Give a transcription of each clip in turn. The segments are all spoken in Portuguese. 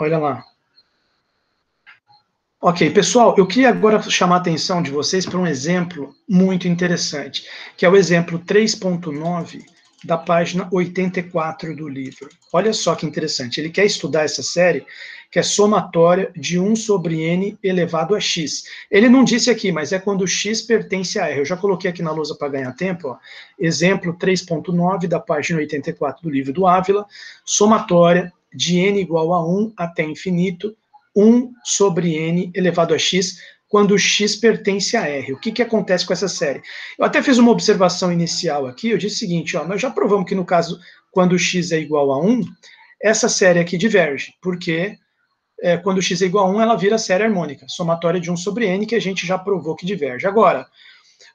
Olha lá. Ok, pessoal, eu queria agora chamar a atenção de vocês para um exemplo muito interessante, que é o exemplo 3.9 da página 84 do livro. Olha só que interessante, ele quer estudar essa série, que é somatória de 1 sobre n elevado a x. Ele não disse aqui, mas é quando x pertence a r. Eu já coloquei aqui na lousa para ganhar tempo, ó. Exemplo 3.9 da página 84 do livro do Ávila, somatória de n igual a 1 até infinito, 1 sobre n elevado a x, quando x pertence a R. O que acontece com essa série? Eu até fiz uma observação inicial aqui, eu disse o seguinte, ó, nós já provamos que no caso, quando x é igual a 1, essa série aqui diverge, porque quando x é igual a 1, ela vira série harmônica, somatória de 1 sobre n, que a gente já provou que diverge. Agora,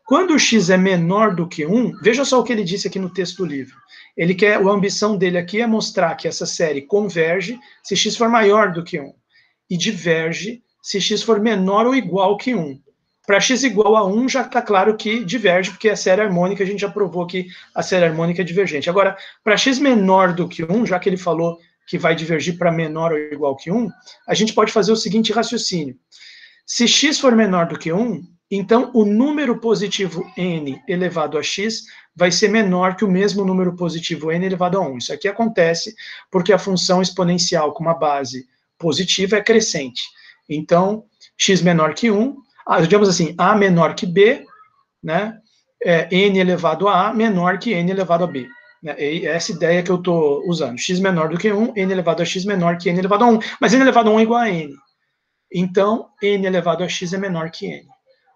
quando x é menor do que 1, veja só o que ele disse aqui no texto do livro. A ambição dele aqui é mostrar que essa série converge se x for maior do que 1 e diverge se x for menor ou igual que 1. Para x igual a 1, já está claro que diverge, porque é série harmônica, a gente já provou que a série harmônica é divergente. Agora, para x menor do que 1, já que ele falou que vai divergir para menor ou igual que 1, a gente pode fazer o seguinte raciocínio. Se x for menor do que 1, então o número positivo n elevado a x vai ser menor que o mesmo número positivo n elevado a 1. Isso aqui acontece porque a função exponencial com uma base positiva é crescente. Então, x menor que 1, digamos assim, a menor que b, né, n elevado a menor que n elevado a b. É essa ideia que eu estou usando. X menor do que 1, n elevado a x menor que n elevado a 1. Mas n elevado a 1 é igual a n. Então, n elevado a x é menor que n.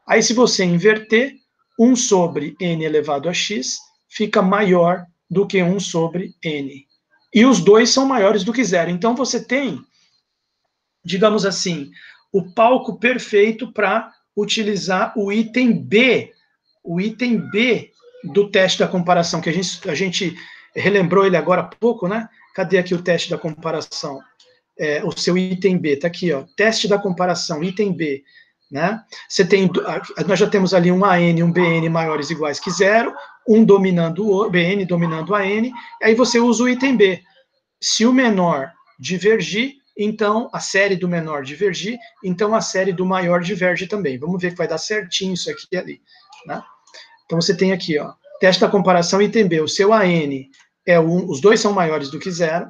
Aí, se você inverter, 1 sobre n elevado a x fica maior do que 1 sobre n. E os dois são maiores do que zero. Então, você tem, digamos assim, o palco perfeito para utilizar o item B do teste da comparação, que a gente relembrou ele agora há pouco, né? Cadê aqui o teste da comparação? O seu item B, está aqui, ó, teste da comparação, item B, né? Nós já temos ali um AN e um BN maiores ou iguais que zero, um dominando o BN dominando o AN, aí você usa o item B. Se o menor divergir, então a série do menor divergir, então a série do maior diverge também. Vamos ver que vai dar certinho isso aqui e ali, né? Então você tem aqui, ó, teste da comparação item B, o seu AN é 1, os dois são maiores do que zero,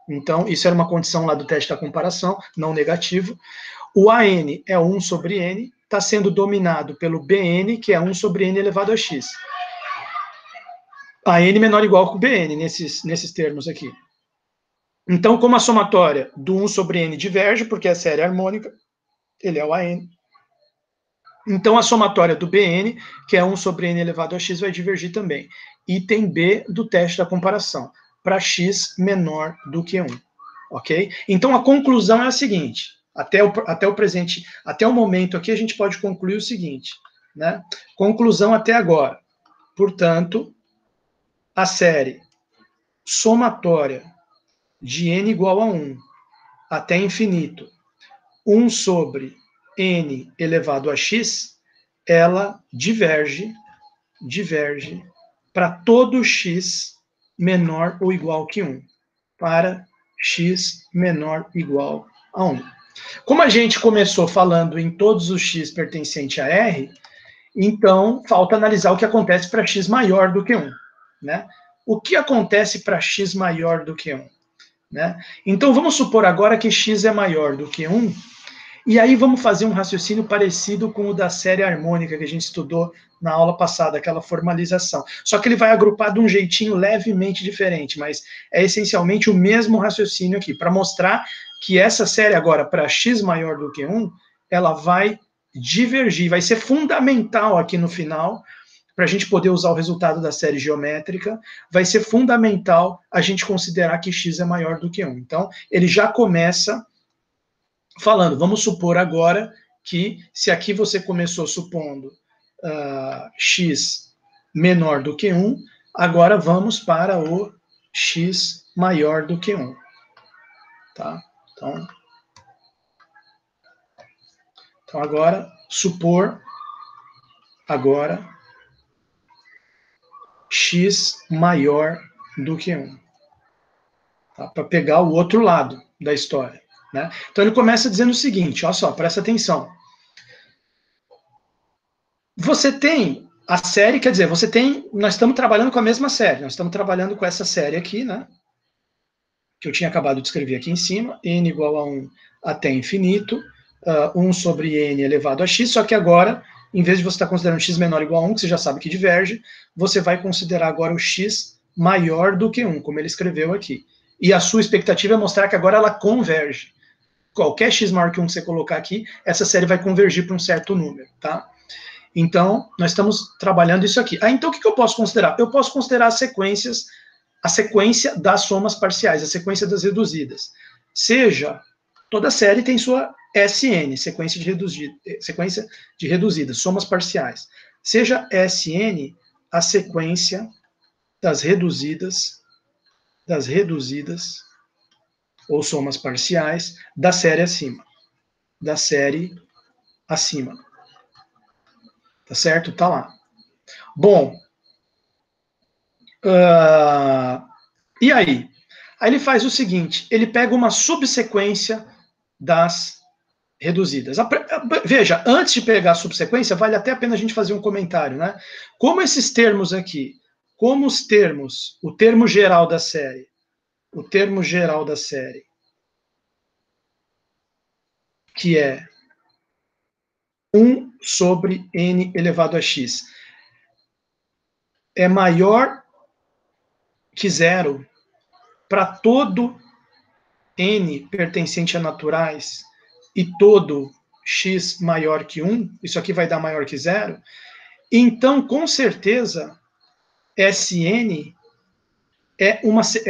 então isso era uma condição lá do teste da comparação, não negativo. O AN é 1 sobre n, está sendo dominado pelo BN, que é 1 sobre n elevado a x. AN menor ou igual que o BN, nesses termos aqui. Então, como a somatória do 1 sobre n diverge, porque é série harmônica, ele é o AN. Então, a somatória do BN, que é 1 sobre n elevado a x, vai divergir também. Item B do teste da comparação, para x menor do que 1. Ok? Então, a conclusão é a seguinte, até o presente, até o momento aqui, a gente pode concluir o seguinte, né? Conclusão até agora. Portanto, a série somatória de n igual a 1 até infinito, 1 sobre n elevado a x, ela diverge para todo x menor ou igual que 1, para x menor ou igual a 1. Como a gente começou falando em todos os x pertencentes a R, então falta analisar o que acontece para x maior do que 1. Né? O que acontece para x maior do que 1? Né? Então vamos supor agora que x é maior do que 1, e aí vamos fazer um raciocínio parecido com o da série harmônica que a gente estudou na aula passada, aquela formalização. Só que ele vai agrupar de um jeitinho levemente diferente, mas é essencialmente o mesmo raciocínio aqui, para mostrar que essa série agora, para x maior do que 1, ela vai divergir, vai ser fundamental aqui no final, para a gente poder usar o resultado da série geométrica, vai ser fundamental a gente considerar que x é maior do que 1. Então, ele já começa falando, vamos supor agora que, se aqui você começou supondo x menor do que 1, agora vamos para o x maior do que 1. Tá? Então agora, supor agora x maior do que 1. Tá? Para pegar o outro lado da história. né? Então ele começa dizendo o seguinte, olha só, presta atenção. Você tem a série, quer dizer, nós estamos trabalhando com a mesma série, nós estamos trabalhando com essa série aqui, né? Que eu tinha acabado de escrever aqui em cima, n igual a 1 até infinito, 1 sobre n elevado a x, só que agora, em vez de você estar considerando x menor ou igual a 1, que você já sabe que diverge, você vai considerar agora o x maior do que 1, como ele escreveu aqui. E a sua expectativa é mostrar que agora ela converge. Qualquer x maior que 1 que você colocar aqui, essa série vai convergir para um certo número, tá? Então, nós estamos trabalhando isso aqui. Então o que eu posso considerar? Eu posso considerar as sequências, a sequência das somas parciais, a sequência das reduzidas. Seja, toda série tem sua SN, sequência de reduzidas, somas parciais. Seja SN a sequência das reduzidas, ou somas parciais, da série acima. Da série acima. Tá certo? Tá lá. Bom, e aí? Aí ele faz o seguinte, ele pega uma subsequência das reduzidas. Veja, antes de pegar a subsequência, vale até a pena a gente fazer um comentário, né? Como esses termos aqui, como os termos, o termo geral da série, que é 1 sobre n elevado a x, é maior que zero para todo n pertencente a naturais e todo x maior que 1, isso aqui vai dar maior que zero, então, com certeza, Sn é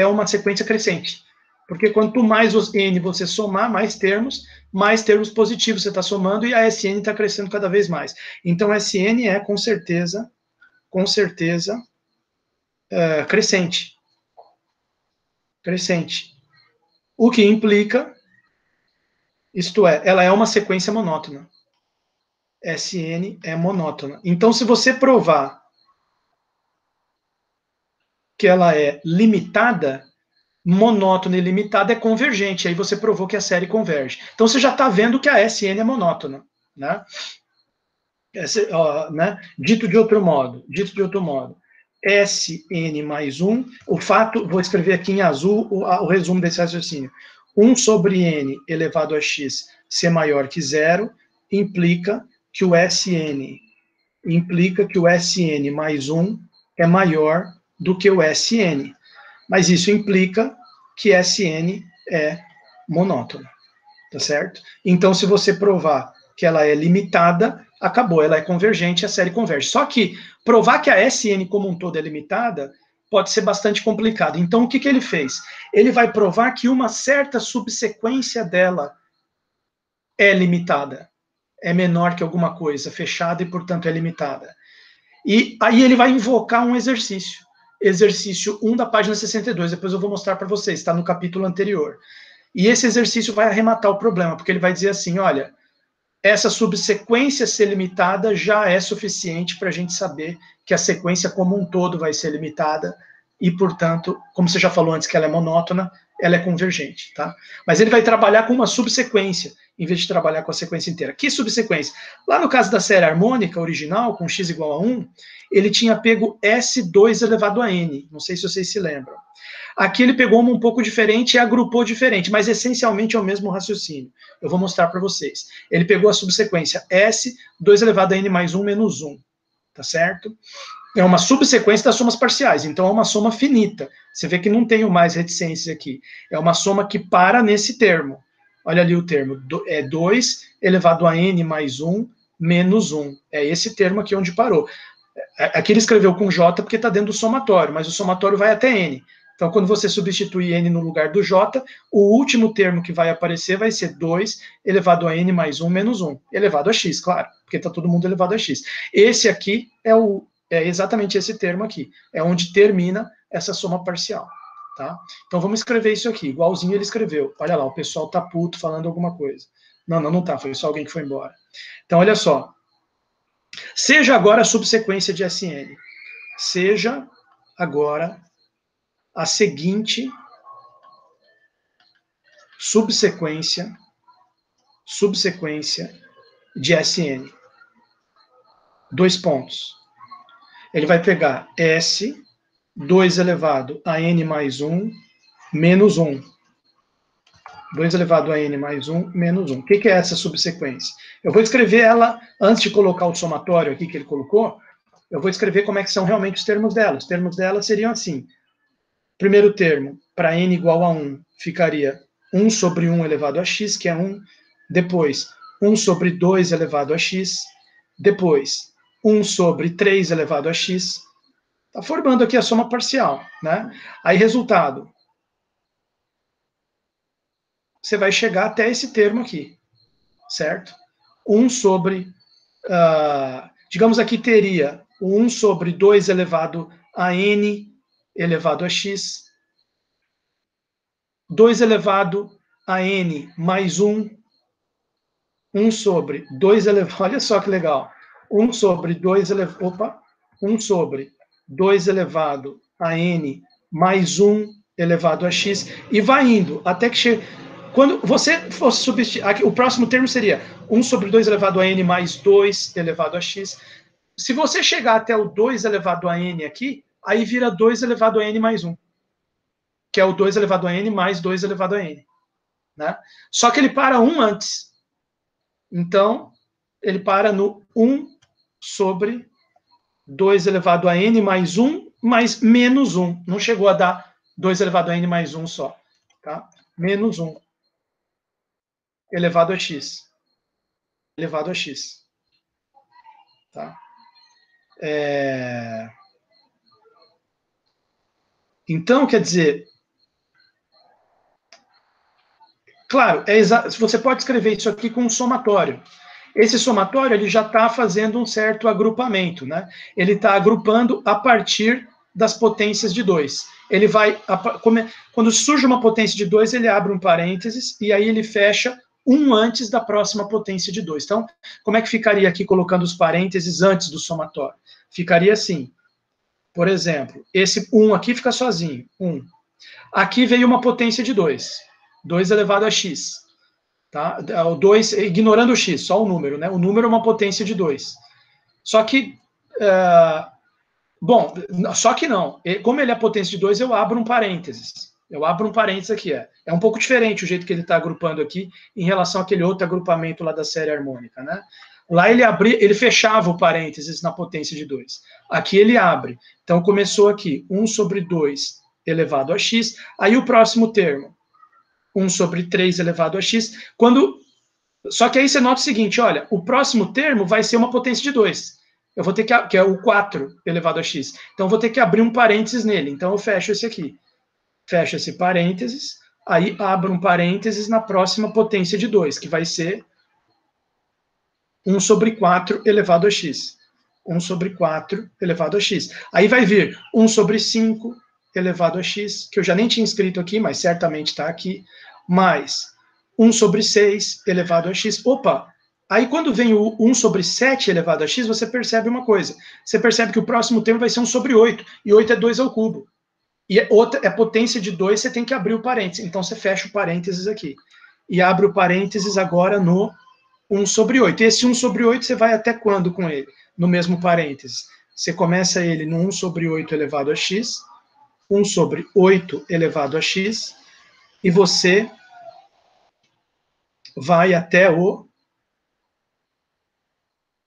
uma sequência crescente. Porque quanto mais os n você somar, mais termos positivos você está somando, e a Sn está crescendo cada vez mais. Então, Sn é, com certeza, crescente. Crescente. O que implica, isto é, ela é uma sequência monótona. Sn é monótona. Então, se você provar que ela é limitada, monótona e limitada é convergente. Aí você provou que a série converge. Então, você já está vendo que a Sn é monótona. Né? Dito de outro modo, Sn mais 1, o fato, vou escrever aqui em azul o resumo desse raciocínio. 1 sobre n elevado a x ser maior que zero implica que o Sn mais 1 é maior do que o Sn. Mas isso implica que Sn é monótona, tá certo? Então, se você provar que ela é limitada, acabou, ela é convergente, a série converge. Só que provar que a Sn como um todo é limitada pode ser bastante complicado. Então, o que ele fez? Ele vai provar que uma certa subsequência dela é limitada, é menor que alguma coisa, fechada e, portanto, é limitada. E aí ele vai invocar um exercício. Exercício 1 da página 62, depois eu vou mostrar para vocês, está no capítulo anterior. E esse exercício vai arrematar o problema, porque ele vai dizer assim, olha, essa subsequência ser limitada já é suficiente para a gente saber que a sequência como um todo vai ser limitada e, portanto, como você já falou antes que ela é monótona, ela é convergente, tá? Mas ele vai trabalhar com uma subsequência, em vez de trabalhar com a sequência inteira. Que subsequência? Lá no caso da série harmônica original, com x igual a 1, ele tinha pego S2 elevado a n, não sei se vocês se lembram. Aqui ele pegou uma um pouco diferente e agrupou diferente, mas essencialmente é o mesmo raciocínio. Eu vou mostrar para vocês. Ele pegou a subsequência S, 2 elevado a n mais 1 menos 1, tá certo? É uma subsequência das somas parciais, então é uma soma finita. Você vê que não tenho mais reticências aqui. É uma soma que para nesse termo. Olha ali o termo, é 2 elevado a n mais 1 menos 1. É esse termo aqui onde parou. Aqui ele escreveu com J porque está dentro do somatório, mas o somatório vai até n. Então, quando você substituir n no lugar do j, o último termo que vai aparecer vai ser 2 elevado a n mais 1 menos 1, elevado a x, claro, porque está todo mundo elevado a x. Esse aqui é exatamente esse termo aqui, é onde termina essa soma parcial. Tá? Então, vamos escrever isso aqui, igualzinho ele escreveu. Olha lá, o pessoal está puto falando alguma coisa. Não está, foi só alguém que foi embora. Então, olha só. Seja agora a subsequência de Sn. Seja agora a seguinte subsequência de Sn. 2 pontos. Ele vai pegar S, 2 elevado a n mais 1, menos 1. 2 elevado a n mais 1, menos 1. O que é essa subsequência? Eu vou escrever ela, antes de colocar o somatório aqui que ele colocou, eu vou escrever como é que são realmente os termos dela. Os termos dela seriam assim. Primeiro termo, para n igual a 1, ficaria 1 sobre 1 elevado a x, que é 1. Depois, 1 sobre 2 elevado a x. Depois, 1 sobre 3 elevado a x. Está formando aqui a soma parcial, né? Aí, resultado. Você vai chegar até esse termo aqui, certo? 1 sobre, digamos aqui teria o 1 sobre 2 elevado a n elevado a x, 2 elevado a n mais 1, 1 sobre 2 elevado, olha só que legal, 1 sobre 2 elevado, 1 sobre 2 elevado a n mais 1 elevado a x, e vai indo até que chegue. Quando você fosse substituir, o próximo termo seria 1 sobre 2 elevado a n mais 2 elevado a x. Se você chegar até o 2 elevado a n aqui, aí vira 2 elevado a n mais 1, que é o 2 elevado a n mais 2 elevado a n. Né? Só que ele para 1 antes. Então, ele para no 1 sobre 2 elevado a n mais 1 mais menos 1. Não chegou a dar 2 elevado a n mais 1 só. Tá? Menos 1 elevado a x. Elevado a x. Tá? Então, quer dizer, claro, você pode escrever isso aqui com um somatório. Esse somatório ele já está fazendo um certo agrupamento, né? Ele está agrupando a partir das potências de 2. Ele vai, quando surge uma potência de 2, ele abre um parênteses e aí ele fecha 1 antes da próxima potência de 2. Então, como é que ficaria aqui colocando os parênteses antes do somatório? Ficaria assim, por exemplo, esse 1 aqui fica sozinho, 1. Aqui veio uma potência de 2, 2 elevado a x. Tá? O 2, ignorando o x, só o número, né? O número é uma potência de 2. Só que, bom, só que não. Como ele é potência de 2, eu abro um parênteses. Eu abro um parênteses aqui. É um pouco diferente o jeito que ele está agrupando aqui em relação àquele outro agrupamento lá da série harmônica, né? Lá ele fechava o parênteses na potência de 2. Aqui ele abre. Então, começou aqui, 1 sobre 2 elevado a x. Aí o próximo termo, 1 sobre 3 elevado a x. Só que aí você nota o seguinte, olha, o próximo termo vai ser uma potência de 2. Eu vou ter que é o 4 elevado a x. Então, eu vou ter que abrir um parênteses nele. Então, eu fecho esse aqui. Fecho esse parênteses, aí abro um parênteses na próxima potência de 2, que vai ser 1 sobre 4 elevado a x. 1 sobre 4 elevado a x. Aí vai vir 1 sobre 5 elevado a x, que eu já nem tinha escrito aqui, mas certamente está aqui, mais 1 sobre 6 elevado a x. Opa! Aí quando vem o 1 sobre 7 elevado a x, você percebe uma coisa. Você percebe que o próximo termo vai ser 1 sobre 8, e 8 é 2 ao cubo. E é potência de 2, você tem que abrir o parênteses. Então você fecha o parênteses aqui. E abre o parênteses agora no 1 sobre 8. E esse 1 sobre 8 você vai até quando com ele? No mesmo parênteses. Você começa ele no 1 sobre 8 elevado a x, 1 sobre 8 elevado a x, e você vai até o...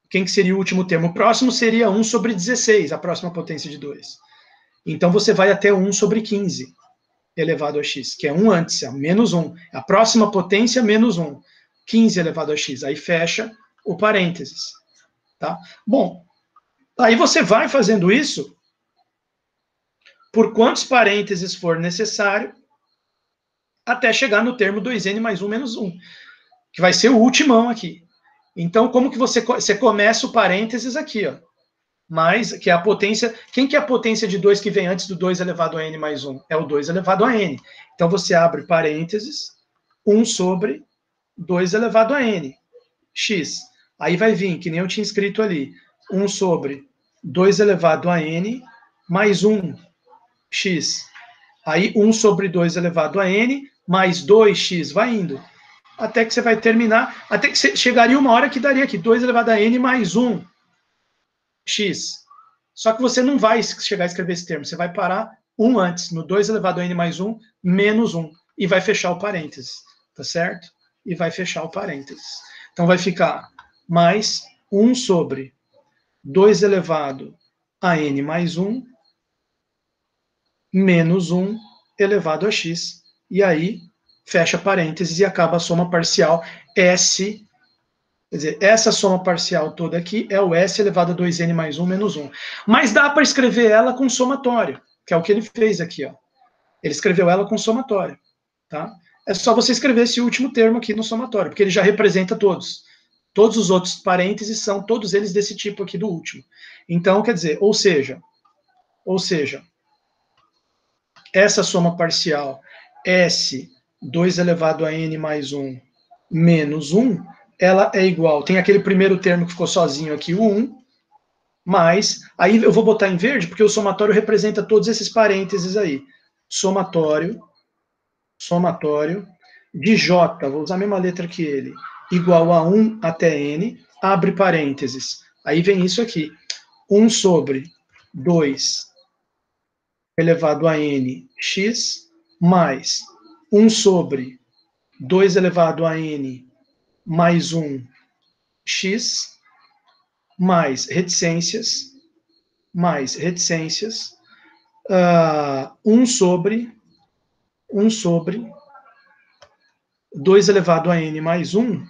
Quem que seria o último termo? O próximo seria 1 sobre 16, a próxima potência de 2. Então você vai até 1 sobre 15 elevado a x, que é 1 antes, é menos 1. A próxima potência, menos 1. 15 elevado a x. Aí fecha o parênteses. Tá? Bom, aí você vai fazendo isso por quantos parênteses for necessário até chegar no termo 2n mais 1 menos 1, que vai ser o ultimão aqui. Então, como que você começa o parênteses aqui, ó? Mais, que é a potência... Quem que é a potência de 2 que vem antes do 2 elevado a n mais 1? É o 2 elevado a n. Então, você abre parênteses, 1 sobre 2 elevado a n, x. Aí vai vir, que nem eu tinha escrito ali, 1 sobre 2 elevado a n mais 1, x. Aí 1 sobre 2 elevado a n mais 2x, vai indo. Até que você vai terminar, até que você chegaria uma hora que daria aqui 2 elevado a n mais 1 x. Só que você não vai chegar a escrever esse termo, você vai parar 1 antes, no 2 elevado a n mais 1 menos 1, e vai fechar o parênteses, tá certo? E vai fechar o parênteses. Então vai ficar mais 1 sobre 2 elevado a n mais 1 menos 1 elevado a x, e aí fecha parênteses e acaba a soma parcial S. Quer dizer, essa soma parcial toda aqui é o S elevado a 2n mais 1 menos 1. Mas dá para escrever ela com somatório, que é o que ele fez aqui, ó. Ele escreveu ela com somatório, tá? É só você escrever esse último termo aqui no somatório, porque ele já representa todos. Todos os outros parênteses são todos eles desse tipo aqui do último. Então, quer dizer, ou seja, essa soma parcial S 2 elevado a n mais 1 menos 1, ela é igual, tem aquele primeiro termo que ficou sozinho aqui, o 1, mais, aí eu vou botar em verde, porque o somatório representa todos esses parênteses aí. Somatório de J, vou usar a mesma letra que ele, igual a 1 até n, abre parênteses. Aí vem isso aqui, 1 sobre 2 elevado a n x, mais 1 sobre 2 elevado a n mais 1 x, mais reticências, 1 sobre 2 elevado a n mais 1,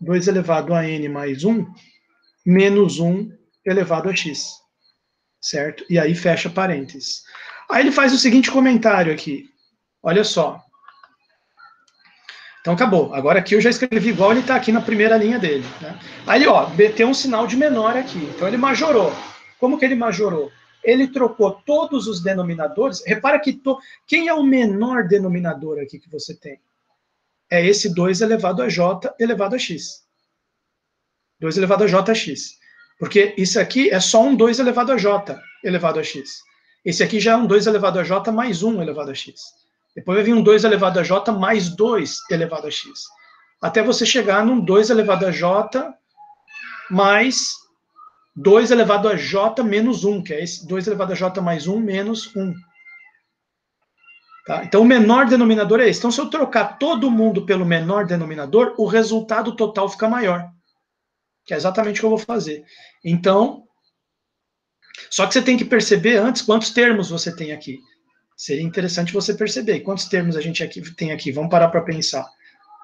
2 elevado a n mais 1, menos 1 elevado a x, certo? E aí fecha parênteses. Aí ele faz o seguinte comentário aqui, olha só. Então acabou. Agora aqui eu já escrevi igual ele está aqui na primeira linha dele. Né? Aí ele, ó, tem um sinal de menor aqui. Então ele majorou. Como que ele majorou? Ele trocou todos os denominadores. Repara que quem é o menor denominador aqui que você tem? É esse 2 elevado a j elevado a x. 2 elevado a jx. Porque isso aqui é só um 2 elevado a j elevado a x. Esse aqui já é um 2 elevado a j mais 1 elevado a x. Depois vai vir um 2 elevado a j mais 2 elevado a x. Até você chegar num 2 elevado a j mais 2 elevado a j menos 1, que é esse 2 elevado a j mais 1 menos 1. Tá? Então, o menor denominador é esse. Então, se eu trocar todo mundo pelo menor denominador, o resultado total fica maior. Que é exatamente o que eu vou fazer. Então, só que você tem que perceber antes quantos termos você tem aqui. Seria interessante você perceber quantos termos a gente tem aqui. Vamos parar para pensar.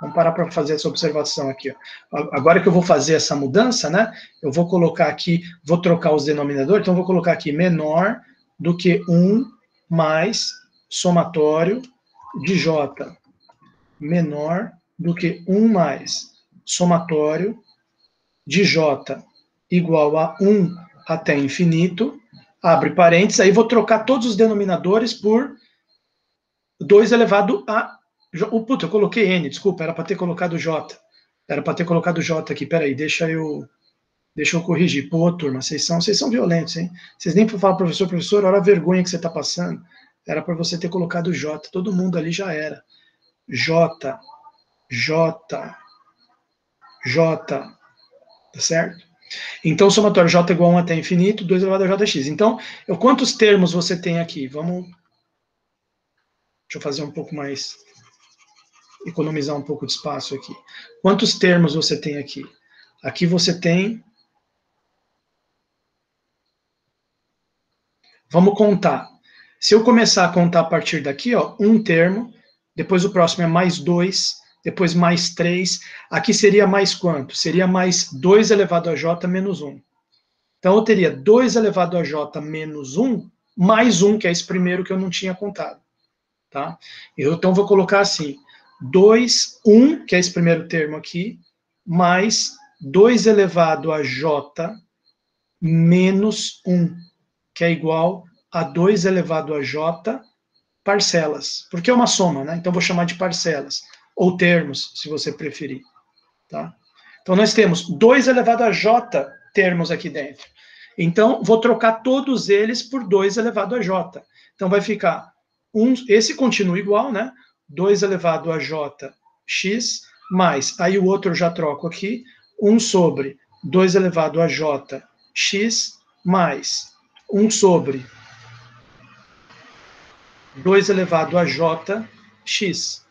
Vamos parar para fazer essa observação aqui. Ó. Agora que eu vou fazer essa mudança, né? Eu vou colocar aqui, vou trocar os denominadores, então eu vou colocar aqui menor do que 1 mais somatório de J. Menor do que 1 mais somatório de J igual a 1 até infinito, abre parênteses, aí vou trocar todos os denominadores por 2 elevado a... Puta, eu coloquei N, desculpa, era para ter colocado J. Era para ter colocado J aqui, peraí, deixa eu corrigir. Pô, turma, vocês são violentos, hein? Vocês nem falam, professor, olha a vergonha que você está passando. Era para você ter colocado J, todo mundo ali já era. J, tá certo? Então, o somatório J igual a 1 até infinito, 2 elevado a jx. Então, quantos termos você tem aqui? Deixa eu fazer um pouco mais, economizar um pouco de espaço aqui. Quantos termos você tem aqui? Aqui você tem... Vamos contar. Se eu começar a contar a partir daqui, ó, um termo, depois o próximo é mais 2, depois mais 3, aqui seria mais quanto? Seria mais 2 elevado a j menos 1. Então, eu teria 2 elevado a j menos 1, mais 1, que é esse primeiro que eu não tinha contado. Tá? Então, vou colocar assim, 2, 1, que é esse primeiro termo aqui, mais 2 elevado a j menos 1, que é igual a 2 elevado a j parcelas, porque é uma soma, né? Então, vou chamar de parcelas, ou termos, se você preferir. Tá? Então, nós temos 2 elevado a j termos aqui dentro. Então, vou trocar todos eles por 2 elevado a j. Então, vai ficar esse continua igual, né? 2 elevado a jx, mais, aí o outro eu já troco aqui, 1 sobre 2 elevado a jx, mais 1 sobre 2 elevado a jx,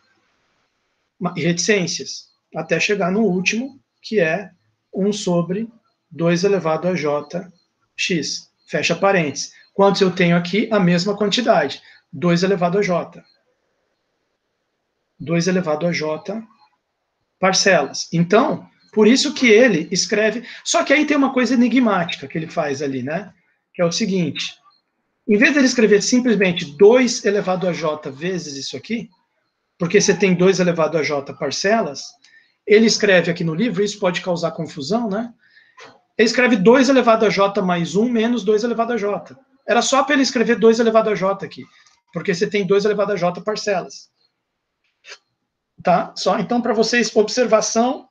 e reticências, até chegar no último, que é 1 sobre 2 elevado a jx, fecha parênteses. Quantos eu tenho aqui? A mesma quantidade, 2 elevado a j. 2 elevado a j parcelas. Então, por isso que ele escreve... Só que aí tem uma coisa enigmática que ele faz ali, né? Que é o seguinte, em vez de ele escrever simplesmente 2 elevado a j vezes isso aqui, porque você tem 2 elevado a j parcelas, ele escreve aqui no livro, isso pode causar confusão, né? Ele escreve 2 elevado a j mais 1 menos 2 elevado a j. Era só para ele escrever 2 elevado a j aqui, porque você tem 2 elevado a j parcelas. Tá? Só então para vocês, observação,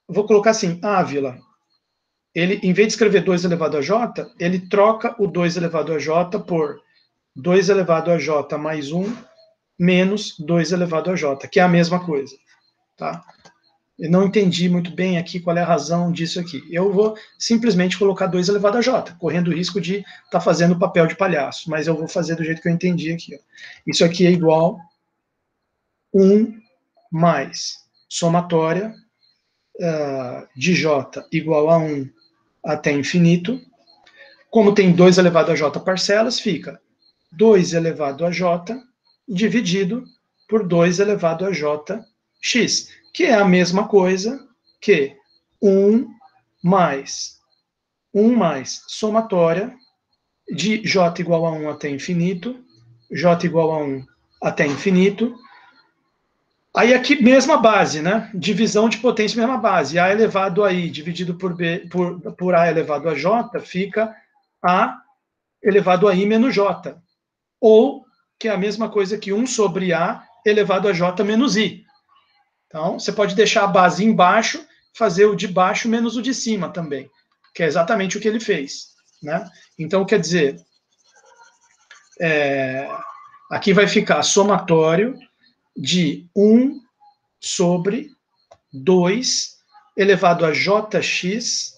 vou colocar assim, Ávila, ele, em vez de escrever 2 elevado a j, ele troca o 2 elevado a j por 2 elevado a j mais 1 menos 2 elevado a j, que é a mesma coisa. Tá? Eu não entendi muito bem aqui qual é a razão disso aqui. Eu vou simplesmente colocar 2 elevado a j, correndo o risco de estar fazendo papel de palhaço, mas eu vou fazer do jeito que eu entendi aqui. Ó. Isso aqui é igual 1 mais somatória de j igual a 1 até infinito. Como tem 2 elevado a j parcelas, fica 2 elevado a j dividido por 2 elevado a jx, que é a mesma coisa que 1 mais somatória de j igual a 1 até infinito, j igual a 1 até infinito. Aí aqui, mesma base, né? Divisão de potência, mesma base. A elevado a i dividido por a elevado a j, fica a elevado a i menos j. Ou, que é a mesma coisa que 1 sobre a elevado a j menos i. Então, você pode deixar a base embaixo, fazer o de baixo menos o de cima também, que é exatamente o que ele fez. Né? Então, quer dizer, aqui vai ficar somatório de 1 sobre 2 elevado a jx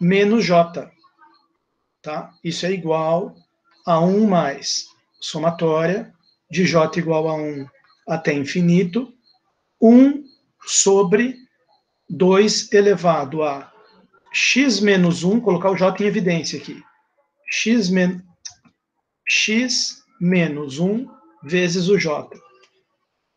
menos j. Tá? Isso é igual a 1 mais somatória de j igual a 1 até infinito, 1 sobre 2 elevado a x menos 1, colocar o j em evidência aqui, x menos 1 vezes o j.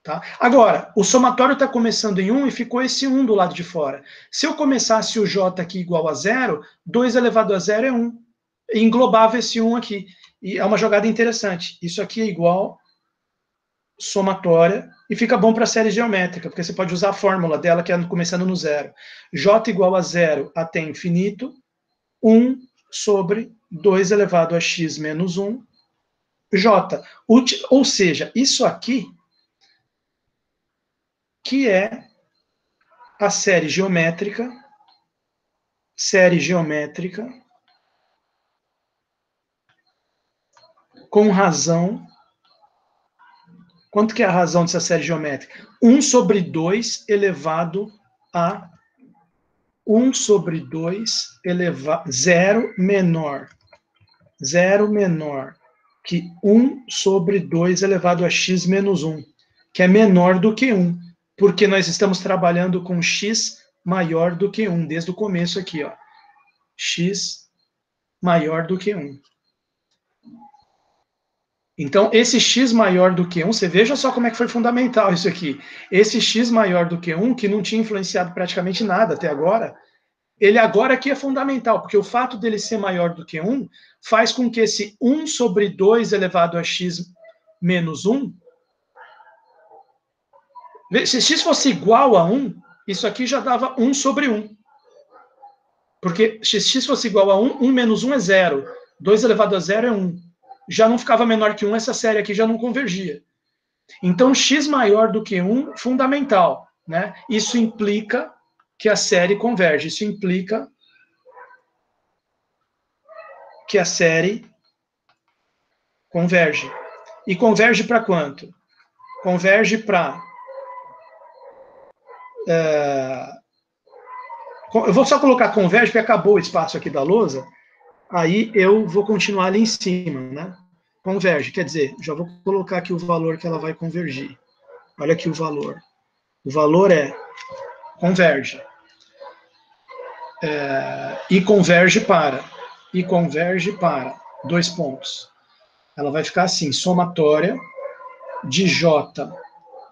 Tá? Agora, o somatório está começando em 1 e ficou esse 1 do lado de fora. Se eu começasse o j aqui igual a 0, 2 elevado a 0 é 1. E englobava esse 1 aqui. E é uma jogada interessante. Isso aqui é igual somatória, e fica bom para a série geométrica, porque você pode usar a fórmula dela, que é começando no zero. J igual a 0 até infinito, 1 sobre 2 elevado a x menos 1, J. Ou seja, isso aqui que é a série geométrica com razão. Quanto que é a razão dessa série geométrica? 1 sobre 2 elevado a 1 sobre 2 elevado... 0 menor que 1 sobre 2 elevado a x menos 1, que é menor do que 1, porque nós estamos trabalhando com x maior do que 1, desde o começo aqui, ó. X maior do que 1. Então, esse x maior do que 1, você veja só como é que foi fundamental isso aqui. Esse x maior do que 1, que não tinha influenciado praticamente nada até agora, ele agora aqui é fundamental, porque o fato dele ser maior do que 1 faz com que esse 1 sobre 2 elevado a x menos 1, se x fosse igual a 1, isso aqui já dava 1 sobre 1. Porque se x fosse igual a 1, 1 menos 1 é 0. 2 elevado a 0 é 1. Já não ficava menor que 1, essa série aqui já não convergia. Então, x maior do que 1, fundamental. Né? Isso implica que a série converge. Isso implica que a série Converge. E converge para quanto? Converge para... eu vou só colocar converge, porque acabou o espaço aqui da lousa, aí eu vou continuar ali em cima, né? Converge, quer dizer, já vou colocar aqui o valor que ela vai convergir. Olha aqui o valor. O valor é converge. E converge para. E converge para. 2 pontos. Ela vai ficar assim, somatória de J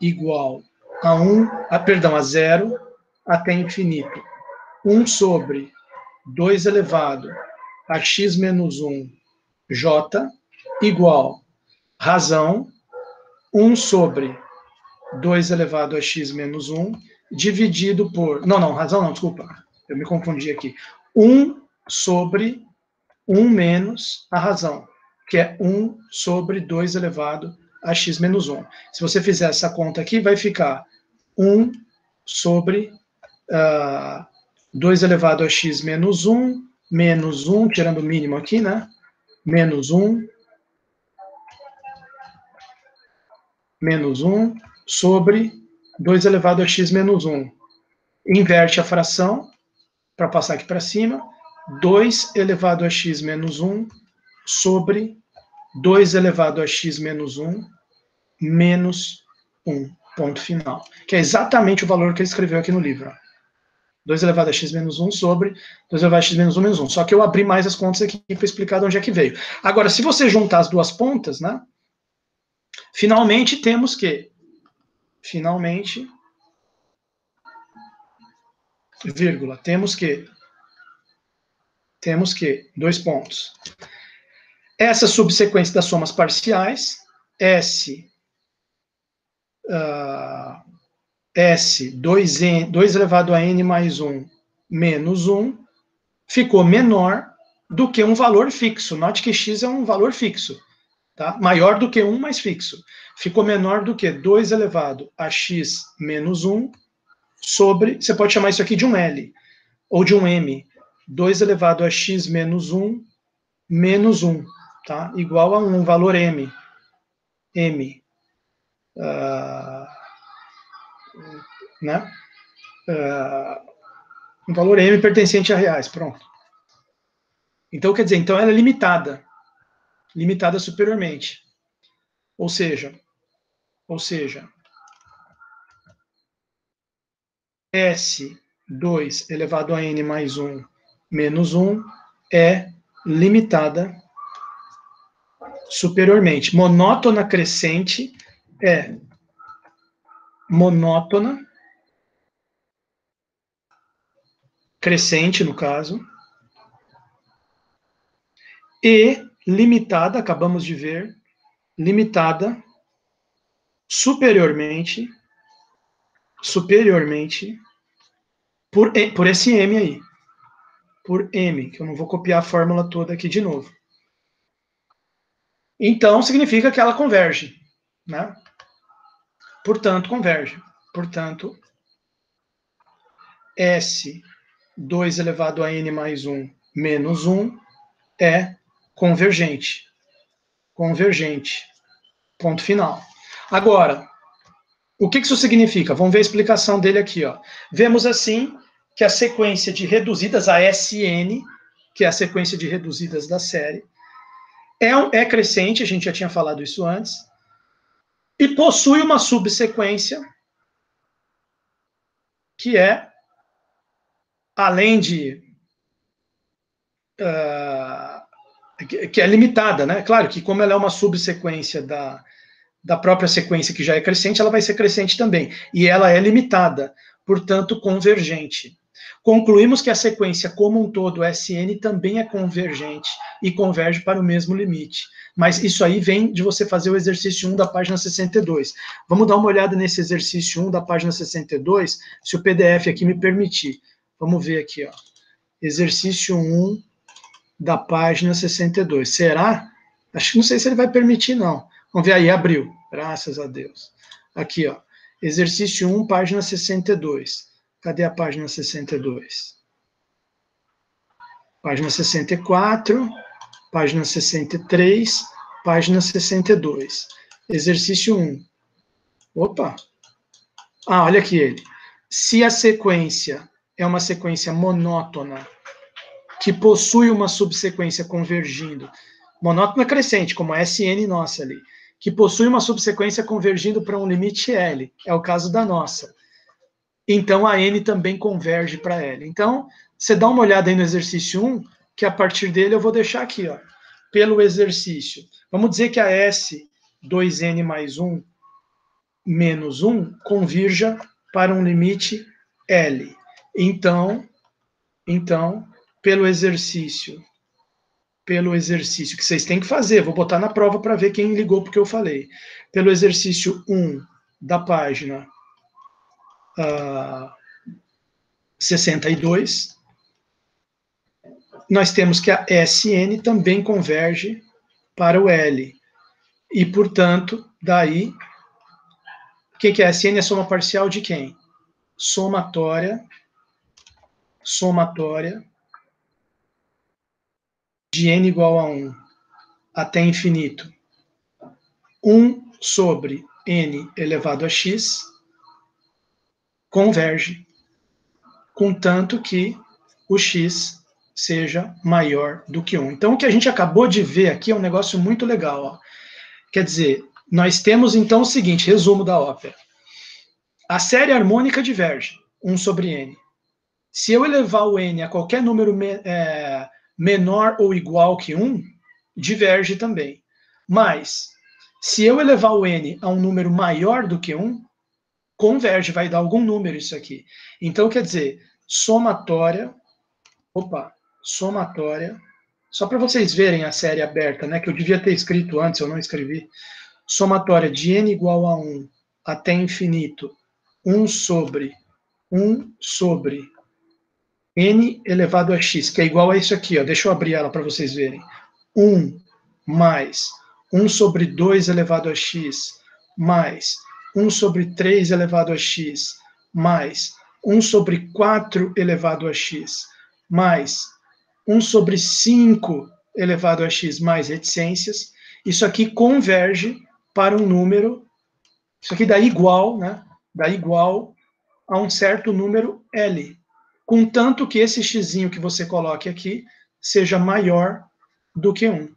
igual a 1, a 0 até infinito. 1 sobre 2 elevado a x menos 1 J igual razão 1 sobre 2 elevado a x menos 1 dividido por... Não, razão não, desculpa. Eu me confundi aqui. 1 sobre 1 menos a razão, que é 1 sobre 2 elevado a x menos 1. Se você fizer essa conta aqui, vai ficar 1 sobre 2 elevado a x menos 1, menos 1, tirando o mínimo aqui, né? Menos 1, sobre 2 elevado a x menos 1. Inverte a fração, para passar aqui para cima, 2 elevado a x menos 1 sobre 2 elevado a x menos 1 menos 1, ponto final. Que é exatamente o valor que ele escreveu aqui no livro. Ó. 2 elevado a x menos 1 sobre 2 elevado a x menos 1 menos 1. Só que eu abri mais as contas aqui para explicar de onde é que veio. Agora, se você juntar as duas pontas, né? Finalmente temos que... Finalmente... Vírgula. Temos que... 2 pontos. Essa subsequência das somas parciais, S 2 elevado a n mais 1 menos 1, ficou menor do que um valor fixo. Note que x é um valor fixo. Tá? Maior do que 1, mas fixo. Ficou menor do que 2 elevado a x menos 1 sobre... Você pode chamar isso aqui de um L, ou de um M. 2 elevado a x menos 1 menos 1. Tá? Igual a um valor M. Né? Um valor M pertencente a reais, pronto. Então, quer dizer, então ela é limitada superiormente. Ou seja, S2 elevado a n mais 1 menos 1 é limitada superiormente. Monótona crescente é monótona crescente, no caso, e limitada, acabamos de ver, limitada superiormente por esse M aí. Por M, que eu não vou copiar a fórmula toda aqui de novo. Então, significa que ela converge, né? Portanto, converge. Portanto, S2 elevado a n mais 1 menos 1 é convergente. Convergente. Ponto final. Agora, o que isso significa? Vamos ver a explicação dele aqui. Ó. Vemos assim que a sequência de reduzidas, a SN, que é a sequência de reduzidas da série, é crescente, a gente já tinha falado isso antes, e possui uma subsequência que é, além de... que é limitada, né? Claro que como ela é uma subsequência da própria sequência que já é crescente, ela vai ser crescente também. E ela é limitada, portanto, convergente. Concluímos que a sequência como um todo, SN, também é convergente e converge para o mesmo limite. Mas isso aí vem de você fazer o exercício 1 da página 62. Vamos dar uma olhada nesse exercício 1 da página 62, se o PDF aqui me permitir. Vamos ver aqui, ó. Exercício 1 da página 62. Será? Acho que não sei se ele vai permitir, não. Vamos ver aí, abriu. Graças a Deus. Aqui, ó. Exercício 1, página 62. Cadê a página 62? Página 64, página 63, página 62. Exercício 1. Opa! Ah, olha aqui ele. Se a sequência é uma sequência monótona, que possui uma subsequência convergindo, monótona crescente, como a SN nossa ali, que possui uma subsequência convergindo para um limite L, é o caso da nossa. Então, a N também converge para L. Então, você dá uma olhada aí no exercício 1, que a partir dele eu vou deixar aqui, ó, pelo exercício. Vamos dizer que a S 2N mais 1 menos 1 convirja para um limite L. Então, pelo exercício que vocês têm que fazer, vou botar na prova para ver quem ligou porque eu falei. Pelo exercício 1 da página 62, nós temos que a SN também converge para o L. E, portanto, daí, o que é a SN? É soma parcial de quem? Somatória de N igual a 1 até infinito. 1 sobre N elevado a X converge, contanto que o X seja maior do que 1. Então, o que a gente acabou de ver aqui é um negócio muito legal. Ó. Quer dizer, nós temos então o seguinte, resumo da ópera. A série harmônica diverge, 1 sobre N. Se eu elevar o N a qualquer número menor ou igual que 1, diverge também. Mas, se eu elevar o N a um número maior do que 1, converge, vai dar algum número isso aqui. Então, quer dizer, somatória, só para vocês verem a série aberta, né, que eu devia ter escrito antes, eu não escrevi, somatória de N igual a 1 até infinito, 1 sobre N elevado a X, que é igual a isso aqui, ó, deixa eu abrir ela para vocês verem. 1 mais 1 sobre 2 elevado a X, mais 1 sobre 3 elevado a X, mais 1 sobre 4 elevado a X, mais 1 sobre 5 elevado a X, mais reticências. Isso aqui converge para um número, isso aqui dá igual, né? Dá igual a um certo número L, contanto que esse xzinho que você coloque aqui seja maior do que 1.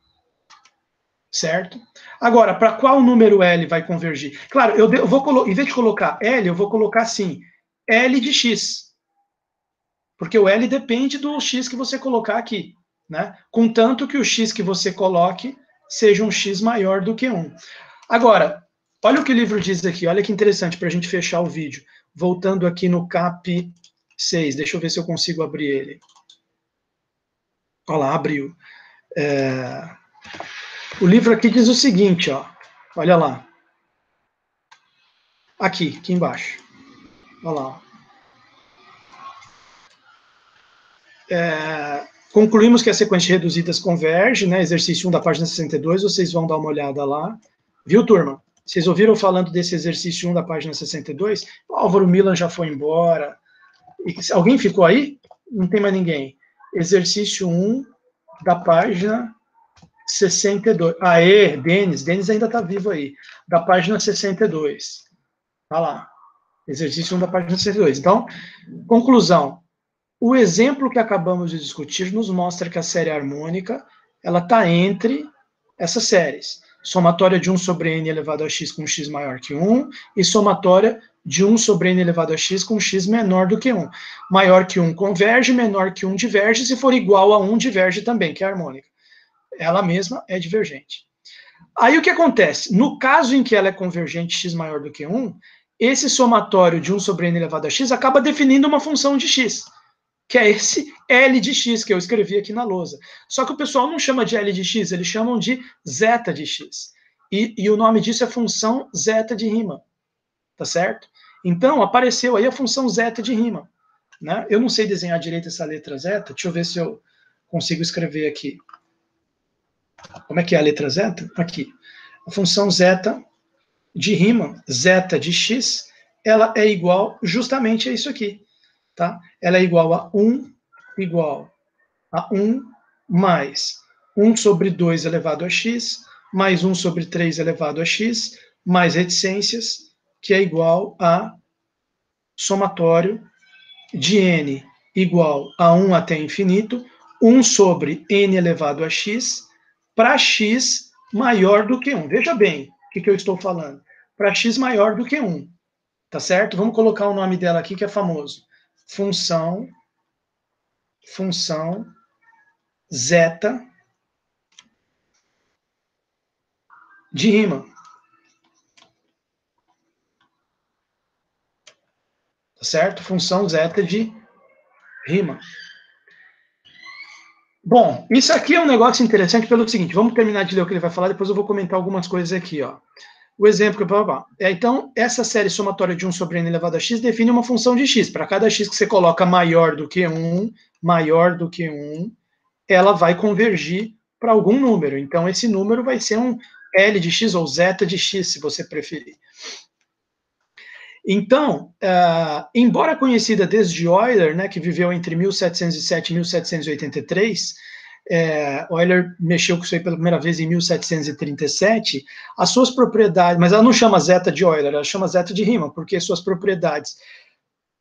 Certo? Agora, para qual número L vai convergir? Claro, eu vou, em vez de colocar L, eu vou colocar assim, L de X. Porque o L depende do X que você colocar aqui. Né? Contanto que o X que você coloque seja um X maior do que 1. Agora, olha o que o livro diz aqui, olha que interessante para a gente fechar o vídeo. Voltando aqui no CAP 6, deixa eu ver se eu consigo abrir ele. Olha lá, abriu. O livro aqui diz o seguinte, ó, olha lá. Aqui embaixo. Olha lá. Concluímos que a sequência de reduzidas converge, né? Exercício 1 da página 62, vocês vão dar uma olhada lá. Viu, turma? Vocês ouviram falando desse exercício 1 da página 62? O Álvaro Milan já foi embora. Alguém ficou aí? Não tem mais ninguém. Exercício 1 da página 62. Aê, Denis ainda está vivo aí. Da página 62. Tá lá. Exercício 1 da página 62. Então, conclusão. O exemplo que acabamos de discutir nos mostra que a série harmônica ela está entre essas séries. Somatória de 1 sobre n elevado a x com x maior que 1 e somatória de 1 sobre n elevado a x com x menor do que 1. Maior que 1 converge, menor que 1 diverge, se for igual a 1 diverge também, que é harmônica. Ela mesma é divergente. Aí o que acontece? No caso em que ela é convergente x maior do que 1, esse somatório de 1 sobre n elevado a x acaba definindo uma função de x, que é esse L de x que eu escrevi aqui na lousa. Só que o pessoal não chama de L de x, eles chamam de zeta de x. E o nome disso é função zeta de Riemann. Tá certo? Então, apareceu aí a função zeta de Riemann. Né? Eu não sei desenhar direito essa letra zeta, deixa eu ver se eu consigo escrever aqui. Como é que é a letra zeta? Aqui. A função zeta de Riemann, zeta de x, ela é igual justamente a isso aqui. Tá? Ela é igual a 1 mais 1 sobre 2 elevado a x, mais 1 sobre 3 elevado a x, mais reticências, que é igual a somatório de n igual a 1 até infinito, 1 sobre n elevado a x, para x maior do que 1. Veja bem o que eu estou falando. Para x maior do que 1. Tá certo? Vamos colocar o nome dela aqui, que é famoso. Função zeta de Riemann. Tá certo? Função zeta de Riemann. Bom, isso aqui é um negócio interessante pelo seguinte, vamos terminar de ler o que ele vai falar, depois eu vou comentar algumas coisas aqui, ó. O exemplo que eu então, essa série somatória de 1 sobre n elevado a x define uma função de x. Para cada x que você coloca maior do que 1, ela vai convergir para algum número. Então, esse número vai ser um L de x ou zeta de x, se você preferir. Então, embora conhecida desde Euler, né, que viveu entre 1707 e 1783, Euler mexeu com isso aí pela primeira vez em 1737, as suas propriedades, mas ela não chama zeta de Euler, ela chama zeta de Riemann, porque suas propriedades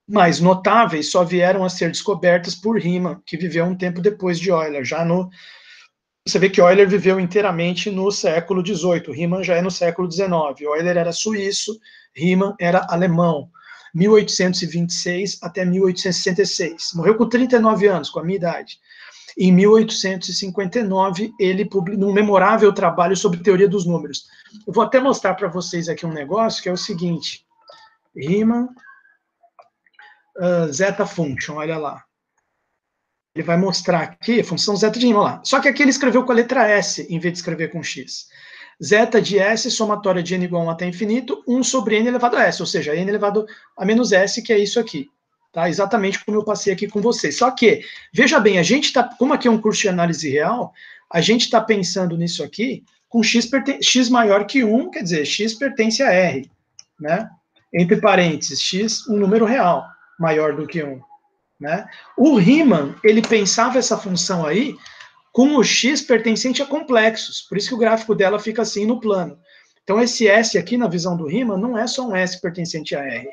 mais notáveis só vieram a ser descobertas por Riemann, que viveu um tempo depois de Euler, você vê que Euler viveu inteiramente no século XVIII, Riemann já é no século XIX. Euler era suíço, Riemann era alemão, 1826 até 1866. Morreu com 39 anos, com a minha idade. Em 1859, ele publicou um memorável trabalho sobre teoria dos números. Eu vou até mostrar para vocês aqui um negócio, que é o seguinte. Riemann, zeta function, olha lá. Ele vai mostrar aqui a função zeta de Riemann lá. Só que aqui ele escreveu com a letra S, em vez de escrever com x. Zeta de S, somatória de n igual a 1 até infinito, 1 sobre n elevado a S, ou seja, n elevado a menos S, que é isso aqui. Tá? Exatamente como eu passei aqui com vocês. Só que, veja bem, a gente está, como aqui é um curso de análise real, a gente está pensando nisso aqui com x maior que 1, quer dizer, x pertence a R, né? Entre parênteses, x, um número real, maior do que 1. Né? O Riemann, ele pensava essa função aí com o x pertencente a complexos, por isso que o gráfico dela fica assim no plano. Então esse S aqui, na visão do Riemann, não é só um S pertencente a R,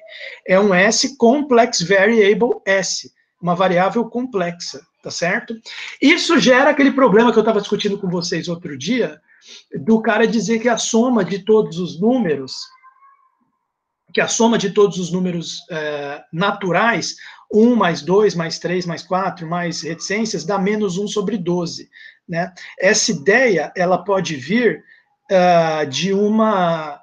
é um S complex variable S, uma variável complexa, tá certo? Isso gera aquele problema que eu estava discutindo com vocês outro dia, do cara dizer que a soma de todos os números, naturais, 1 mais 2 mais 3 mais 4 mais reticências dá menos 1 sobre 12. Né? Essa ideia ela pode vir de uma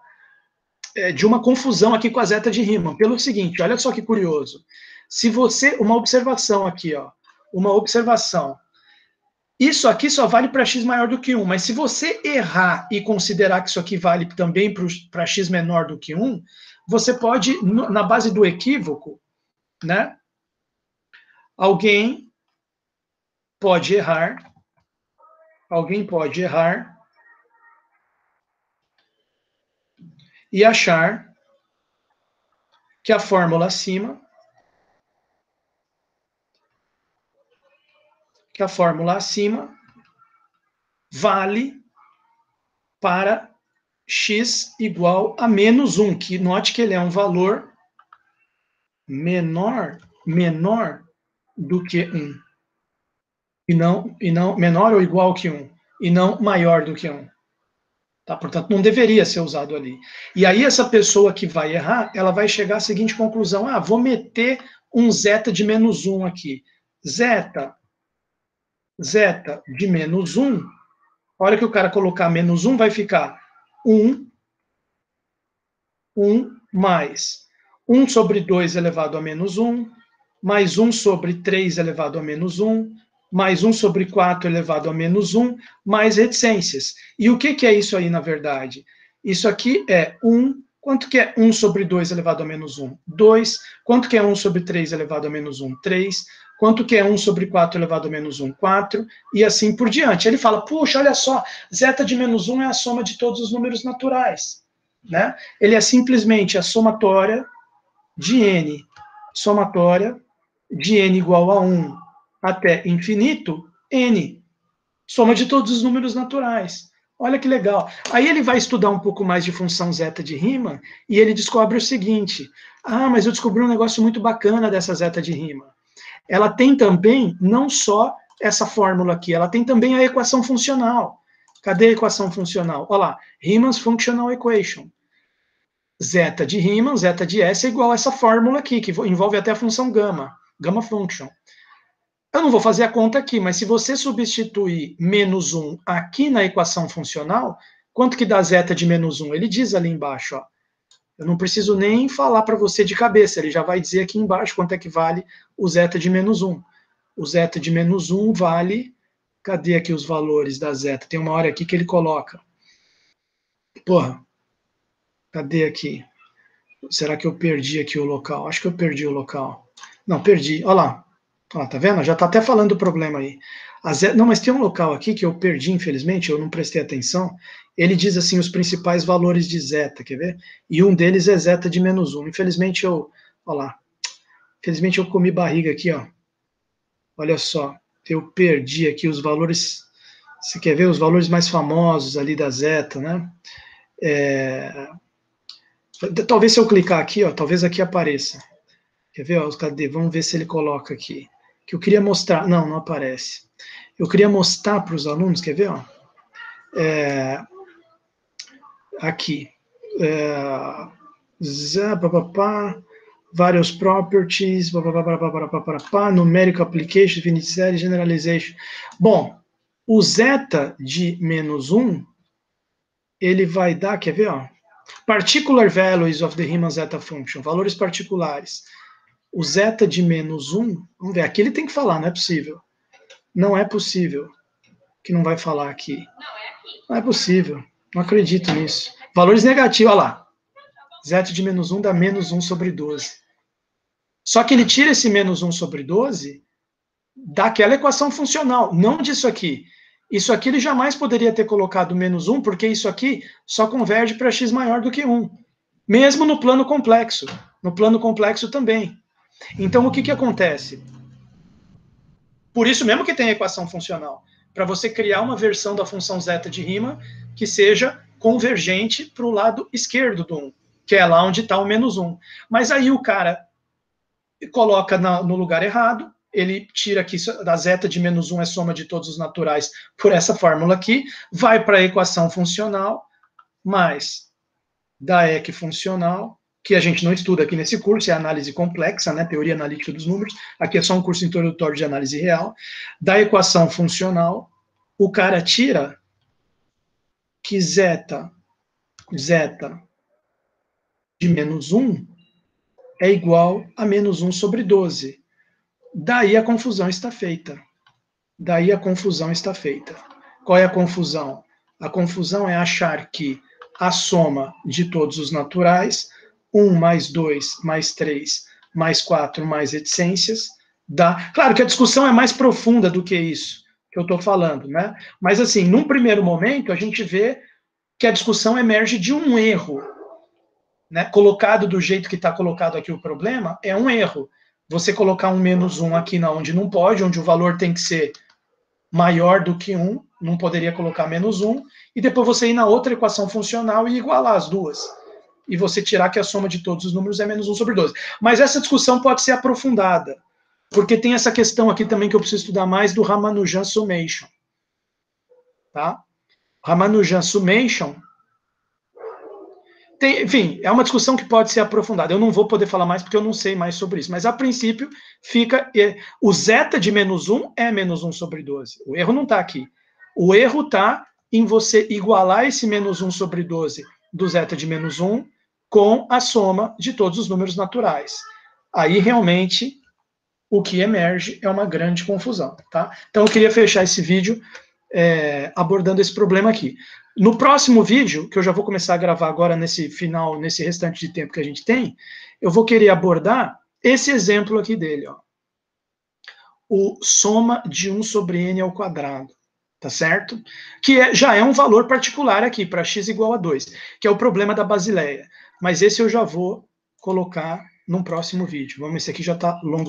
confusão aqui com a zeta de Riemann, pelo seguinte, olha só que curioso. Se você, uma observação aqui, ó, uma observação, isso aqui só vale para x maior do que 1, mas se você errar e considerar que isso aqui vale também para x menor do que 1, você pode, na base do equívoco, né, alguém pode errar e achar que a fórmula acima vale para x igual a menos 1, que note que ele é um valor menor do que 1. E não menor ou igual que 1, e não maior do que 1. Tá? Portanto, não deveria ser usado ali. E aí essa pessoa que vai errar, ela vai chegar à seguinte conclusão, vou meter um zeta de menos 1 aqui. Zeta de menos 1, a hora que o cara colocar menos 1, vai ficar 1 mais 1 sobre 2 elevado a menos 1, mais 1 sobre 3 elevado a menos 1, mais 1 sobre 4 elevado a menos 1, mais reticências. E o que é isso aí, na verdade? Isso aqui é 1, quanto que é 1 sobre 2 elevado a menos 1? 2. Quanto que é 1 sobre 3 elevado a menos 1? 3. Quanto que é 1 sobre 4 elevado a menos 1? 4. E assim por diante. Ele fala, puxa, olha só, zeta de menos 1 é a soma de todos os números naturais. Né? Ele é simplesmente a somatória de n igual a 1 até infinito, n, soma de todos os números naturais. Olha que legal. Aí ele vai estudar um pouco mais de função zeta de Riemann e ele descobre o seguinte: ah, mas eu descobri um negócio muito bacana dessa zeta de Riemann. Ela tem também, não só essa fórmula aqui, ela tem também a equação funcional. Cadê a equação funcional? Olha lá, Riemann's Functional Equation. Zeta de Riemann, zeta de S é igual a essa fórmula aqui, que envolve até a função gama, gamma function. Eu não vou fazer a conta aqui, mas se você substituir menos 1 aqui na equação funcional, quanto que dá zeta de menos 1? Ele diz ali embaixo, ó. Eu não preciso nem falar para você de cabeça, ele já vai dizer aqui embaixo quanto é que vale o zeta de menos 1. O zeta de menos 1 vale... Cadê aqui os valores da zeta? Tem uma hora aqui que ele coloca. Porra, cadê aqui? Será que eu perdi aqui o local? Acho que eu perdi o local. Não, perdi. Olha lá. Ó, tá vendo? Já tá até falando do problema aí. Não, mas tem um local aqui que eu perdi, infelizmente, eu não prestei atenção. Ele diz assim, os principais valores de zeta, quer ver? E um deles é zeta de menos 1. Infelizmente eu... Olha lá. Infelizmente eu comi barriga aqui, ó. Olha só. Eu perdi aqui os valores... Você quer ver os valores mais famosos ali da zeta, né? Talvez se eu clicar aqui, ó, talvez aqui apareça. Quer ver? Ó, cadê? Vamos ver se ele coloca aqui. Que eu queria mostrar. Não, não aparece. Eu queria mostrar para os alunos, quer ver? Ó? Aqui. Various properties, numerical application, infinite series, generalization. Bom, o zeta de menos 1, ele vai dar, quer ver? Ó? Particular values of the Riemann zeta function, valores particulares. O zeta de menos 1, vamos ver, aqui ele tem que falar, não é possível. Não é possível que não vai falar aqui. Não é possível, não acredito nisso. Valores negativos, olha lá. Zeta de menos 1 dá menos 1 sobre 12. Só que ele tira esse menos 1 sobre 12 daquela equação funcional, não disso aqui. Isso aqui ele jamais poderia ter colocado menos 1, porque isso aqui só converge para x maior do que 1. Mesmo no plano complexo. No plano complexo também. Então, o que, que acontece? Por isso mesmo que tem a equação funcional. Para você criar uma versão da função zeta de Riemann que seja convergente para o lado esquerdo do 1, que é lá onde está o menos 1. Mas aí o cara coloca no lugar errado, ele tira aqui, da zeta de menos 1 é soma de todos os naturais por essa fórmula aqui, vai para a equação funcional, mais da EQ funcional, que a gente não estuda aqui nesse curso, é análise complexa, né, teoria analítica dos números, aqui é só um curso introdutório de análise real, da equação funcional, o cara tira que zeta de menos 1 é igual a menos 1 sobre 12. Daí a confusão está feita. Daí a confusão está feita. Qual é a confusão? A confusão é achar que a soma de todos os naturais, 1 mais 2 mais 3 mais 4 mais reticências, dá... Claro que a discussão é mais profunda do que isso que eu estou falando, né? Mas, assim, num primeiro momento, a gente vê que a discussão emerge de um erro, né? Colocado do jeito que está colocado aqui o problema, é um erro. Você colocar um menos 1 aqui onde não pode, onde o valor tem que ser maior do que 1, não poderia colocar menos 1, e depois você ir na outra equação funcional e igualar as duas. E você tirar que a soma de todos os números é menos 1 sobre 12. Mas essa discussão pode ser aprofundada, porque tem essa questão aqui também que eu preciso estudar mais do Ramanujan summation. Tá? Ramanujan summation... enfim, é uma discussão que pode ser aprofundada. Eu não vou poder falar mais porque eu não sei mais sobre isso. Mas, a princípio, fica... O zeta de menos 1 é menos 1 sobre 12. O erro não está aqui. O erro está em você igualar esse menos 1 sobre 12 do zeta de menos 1 com a soma de todos os números naturais. Aí, realmente, o que emerge é uma grande confusão. Tá? Então, eu queria fechar esse vídeo abordando esse problema aqui. No próximo vídeo, que eu já vou começar a gravar agora nesse final, nesse restante de tempo que a gente tem, eu vou querer abordar esse exemplo aqui dele, ó. O soma de 1 sobre n ao quadrado, tá certo? Que já é um valor particular aqui, para x igual a 2, que é o problema da Basileia. Mas esse eu já vou colocar num próximo vídeo. Vamos, esse aqui já está longo.